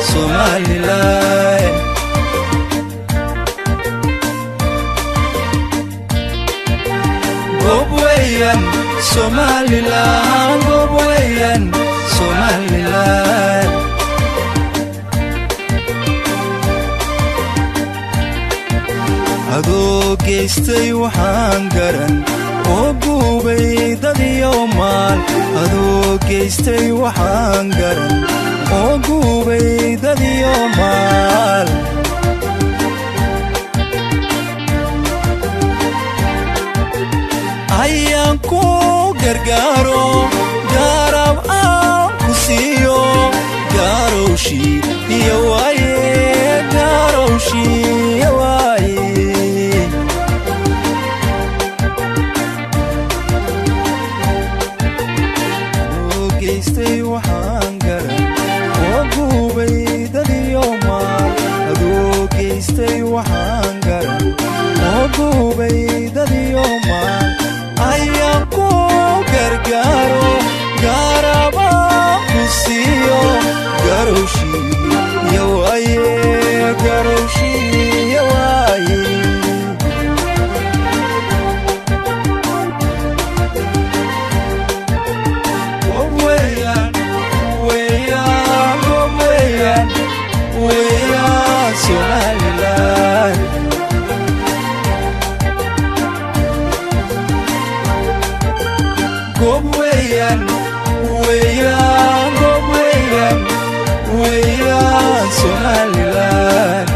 Somaliland Gobwayan Somaliland Gobwayan Somaliland adoo geystay waxaan garan oo gubay dad iyo maal adoo geystay waxaan garan oo gubay dad iyo maal ayaan ku gargaaro garab aan ku siiyo garowshii iyo waaye garowshii iyo waaye geystay waxaan garan oo gubay dad iyo maal adoo geystay waxaan garan oo gubay dad iyo maal ayaan ku gargaaro garabaan ku siiyo garowshii iyo waaye garowshii iyo waaye Somaliland Gobwayan wayan Gobwayan wayan Somaliland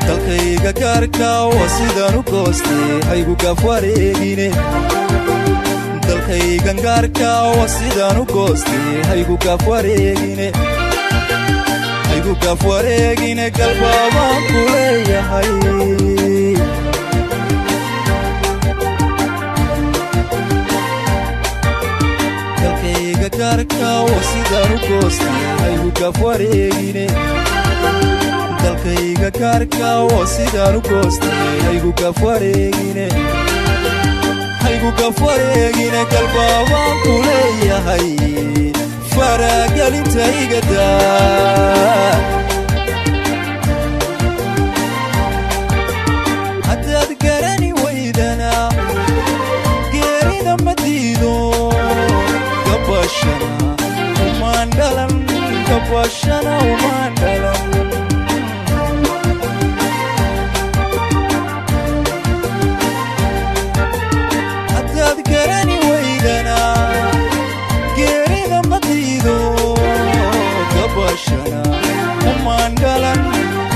dalkayga gaarka waa sidaan u goostay haygu gaaf wareegine dalkaygan gaarka waa sidaan u goostay haygu gaaf wareegine galbaabaan ku leeyahay dalkayga gaarka waa sidaan u goostay haygu gaaf wareegine dalkayga gaarka waa sidaan u goostay haygu gaaf wareegine galbaabaan ku leeyahay faragelinta iga daa haddaad garani weydana geerida ma diido gabashana umaan dhalan gabashana umaan dhalan garani weydana geerida ma diido gabashana umaan dhalan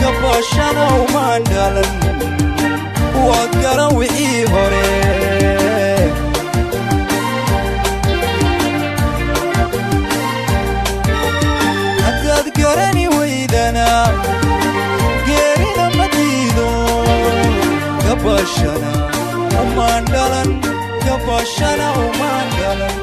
gabashana umaan dhalan waad garan wixii hore haddaad garani weydana geerida ma diido gabashana umaan dhalan gabashana umaan dhalan